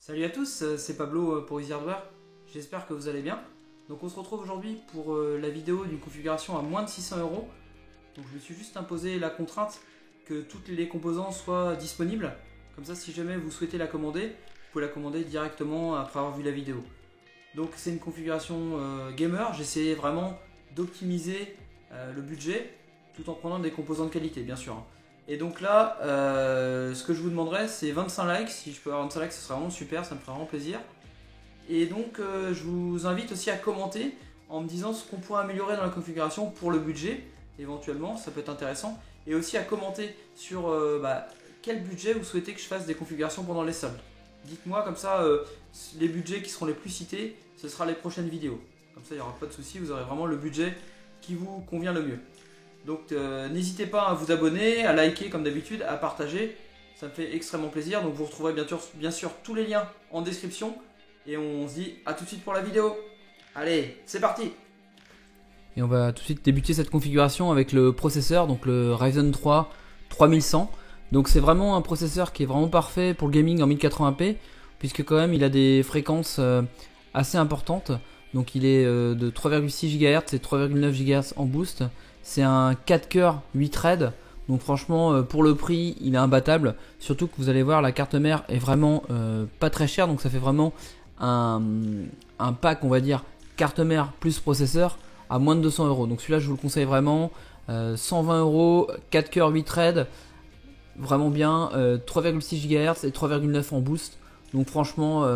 Salut à tous, c'est Pablo pour Easy Hardware. J'espère que vous allez bien. Donc on se retrouve aujourd'hui pour la vidéo d'une configuration à moins de 600 euros. Donc je me suis juste imposé la contrainte que tous les composants soient disponibles. Comme ça, si jamais vous souhaitez la commander, vous pouvez la commander directement après avoir vu la vidéo. Donc c'est une configuration gamer. J'ai essayé vraiment d'optimiser le budget tout en prenant des composants de qualité, bien sûr. Et donc là, ce que je vous demanderais, c'est 25 likes. Si je peux avoir 25 likes, ce serait vraiment super, ça me ferait vraiment plaisir. Et donc, je vous invite aussi à commenter en me disant ce qu'on pourrait améliorer dans la configuration pour le budget, éventuellement, ça peut être intéressant. Et aussi à commenter sur quel budget vous souhaitez que je fasse des configurations pendant les soldes. Dites-moi comme ça, les budgets qui seront les plus cités, ce sera les prochaines vidéos. Comme ça, il n'y aura pas de souci, vous aurez vraiment le budget qui vous convient le mieux. Donc n'hésitez pas à vous abonner, à liker comme d'habitude, à partager, ça me fait extrêmement plaisir. Donc vous retrouverez bien sûr tous les liens en description. Et on se dit à tout de suite pour la vidéo. Allez, c'est parti. Et on va tout de suite débuter cette configuration avec le processeur, donc le Ryzen 3 3100. Donc c'est vraiment un processeur qui est vraiment parfait pour le gaming en 1080p, puisque quand même il a des fréquences assez importantes. Donc il est de 3,6 GHz et 3,9 GHz en boost. C'est un 4 cœurs 8 threads. Donc franchement pour le prix il est imbattable. Surtout que vous allez voir la carte mère est vraiment pas très chère. Donc ça fait vraiment un pack on va dire carte mère plus processeur à moins de 200 euros. Donc celui-là je vous le conseille vraiment. 120 euros, 4 cœurs 8 threads. Vraiment bien. 3,6 GHz et 3,9 en boost. Donc franchement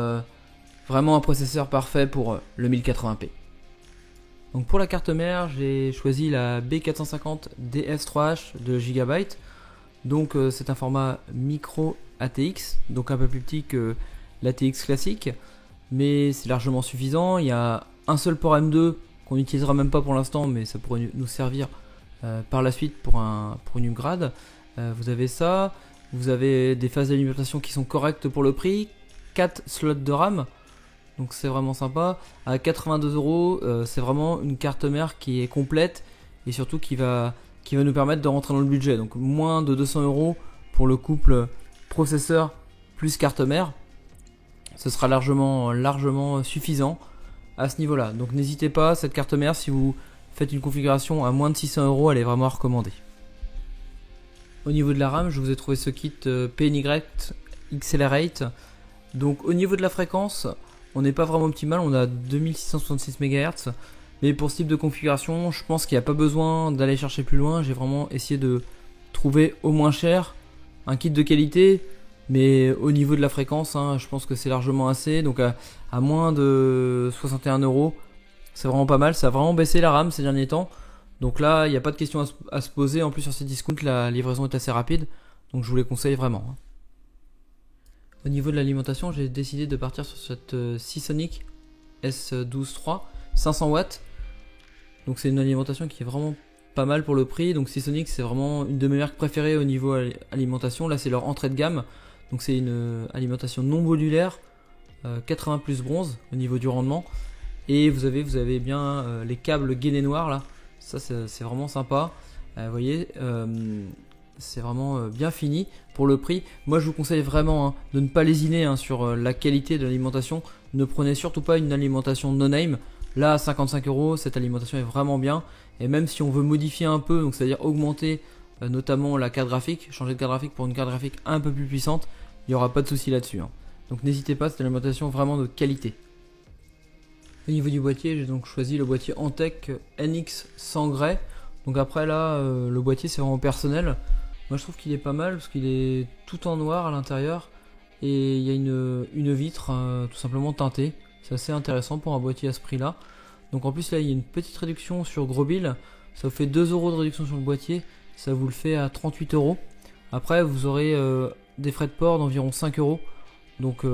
vraiment un processeur parfait pour le 1080p. Donc pour la carte mère, j'ai choisi la B450 DS3H de Gigabyte. Donc c'est un format micro ATX, donc un peu plus petit que l'ATX classique, mais c'est largement suffisant. Il y a un seul port M2 qu'on n'utilisera même pas pour l'instant, mais ça pourrait nous servir par la suite pour une upgrade. Vous avez ça, vous avez des phases d'alimentation qui sont correctes pour le prix, 4 slots de RAM. Donc c'est vraiment sympa. À 82 euros, c'est vraiment une carte mère qui est complète et surtout qui va nous permettre de rentrer dans le budget. Donc moins de 200 euros pour le couple processeur plus carte mère. Ce sera largement suffisant à ce niveau-là. Donc n'hésitez pas, cette carte mère, si vous faites une configuration à moins de 600 euros, elle est vraiment à recommander. Au niveau de la RAM, je vous ai trouvé ce kit PNY Accelerate. Donc au niveau de la fréquence, on n'est pas vraiment optimal, on a 2666 MHz, mais pour ce type de configuration, je pense qu'il n'y a pas besoin d'aller chercher plus loin. J'ai vraiment essayé de trouver au moins cher un kit de qualité, mais au niveau de la fréquence, je pense que c'est largement assez. Donc à moins de 61 euros, c'est vraiment pas mal. Ça a vraiment baissé la RAM ces derniers temps. Donc là, il n'y a pas de question à se poser. En plus, sur ces discounts, la livraison est assez rapide, donc je vous les conseille vraiment. Au niveau de l'alimentation, j'ai décidé de partir sur cette Seasonic S12.3 500 watts. Donc c'est une alimentation qui est vraiment pas mal pour le prix. Donc Seasonic, c'est vraiment une de mes marques préférées au niveau alimentation. Là c'est leur entrée de gamme. Donc c'est une alimentation non modulaire, 80 plus bronze au niveau du rendement. Et vous avez bien les câbles gainés noirs là. Ça c'est vraiment sympa. Vous voyez, c'est vraiment bien fini pour le prix. Moi je vous conseille vraiment de ne pas lésiner sur la qualité de l'alimentation. Ne prenez surtout pas une alimentation no-name. Là à 55 euros, cette alimentation est vraiment bien. Et même si on veut modifier un peu, donc c'est-à-dire augmenter notamment la carte graphique, changer de carte graphique pour une carte graphique un peu plus puissante, il n'y aura pas de souci là-dessus. Donc n'hésitez pas, c'est une alimentation vraiment de qualité. Au niveau du boîtier, j'ai donc choisi le boîtier Antec NX 100 Grey. Donc après là, le boîtier c'est vraiment personnel. Moi je trouve qu'il est pas mal parce qu'il est tout en noir à l'intérieur et il y a une vitre tout simplement teintée. C'est assez intéressant pour un boîtier à ce prix là. Donc en plus là il y a une petite réduction sur Grobil. Ça vous fait 2 euros de réduction sur le boîtier. Ça vous le fait à 38 euros. Après vous aurez des frais de port d'environ 5 euros. Donc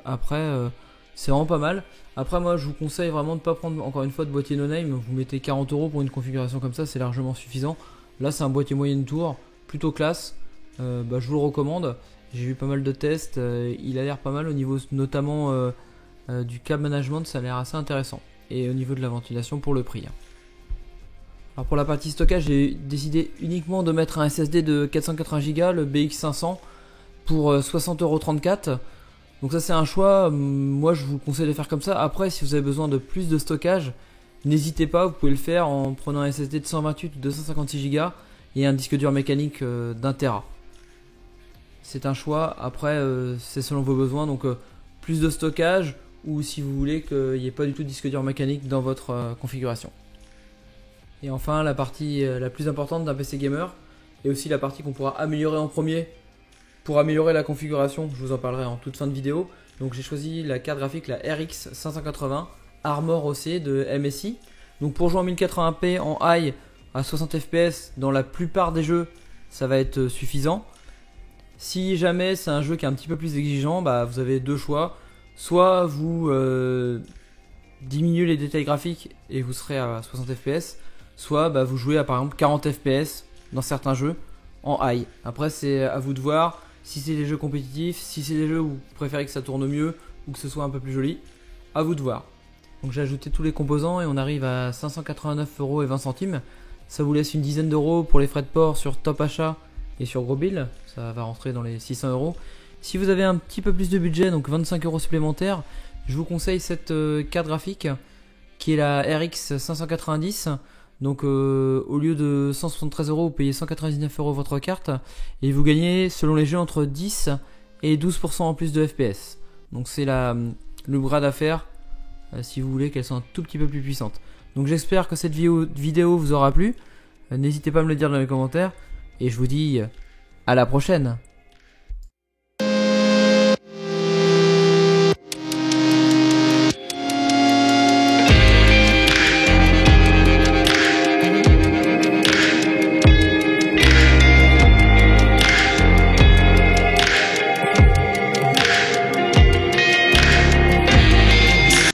après c'est vraiment pas mal. Après moi je vous conseille vraiment de ne pas prendre encore une fois de boîtier no-name. Vous mettez 40 euros pour une configuration comme ça, c'est largement suffisant. Là c'est un boîtier moyenne tour, plutôt classe. Je vous le recommande. J'ai vu pas mal de tests, il a l'air pas mal au niveau notamment du câble management, ça a l'air assez intéressant. Et au niveau de la ventilation pour le prix. Alors pour la partie stockage, j'ai décidé uniquement de mettre un SSD de 480 Go, le BX500 pour 60,34 €. Donc ça c'est un choix, moi je vous conseille de faire comme ça. Après si vous avez besoin de plus de stockage, n'hésitez pas, vous pouvez le faire en prenant un SSD de 128 ou 256 Go et un disque dur mécanique d'1 Tera. C'est un choix, après c'est selon vos besoins, donc plus de stockage ou si vous voulez qu'il n'y ait pas du tout de disque dur mécanique dans votre configuration. Et enfin la partie la plus importante d'un PC gamer, et aussi la partie qu'on pourra améliorer en premier pour améliorer la configuration, je vous en parlerai en toute fin de vidéo. Donc j'ai choisi la carte graphique, la RX 580 Armor OC de MSI. Donc pour jouer en 1080p en high à 60 fps dans la plupart des jeux, ça va être suffisant. Si jamais c'est un jeu qui est un petit peu plus exigeant, bah, vous avez deux choix. Soit vous diminuez les détails graphiques et vous serez à 60 fps, soit bah, vous jouez à par exemple 40 fps dans certains jeux en high. Après c'est à vous de voir si c'est des jeux compétitifs, si c'est des jeux où vous préférez que ça tourne mieux ou que ce soit un peu plus joli, à vous de voir. Donc j'ai ajouté tous les composants et on arrive à 589,20 €. Ça vous laisse une dizaine d'euros pour les frais de port sur Top Achat et sur Grobil, ça va rentrer dans les 600 €. Si vous avez un petit peu plus de budget, donc 25 € supplémentaires, je vous conseille cette carte graphique qui est la RX 590. Donc au lieu de 173 €, vous payez 199 € votre carte et vous gagnez selon les jeux entre 10 et 12% en plus de FPS. Donc c'est le bras d'affaires si vous voulez qu'elles soient un tout petit peu plus puissantes. Donc j'espère que cette vidéo vous aura plu. N'hésitez pas à me le dire dans les commentaires et je vous dis à la prochaine.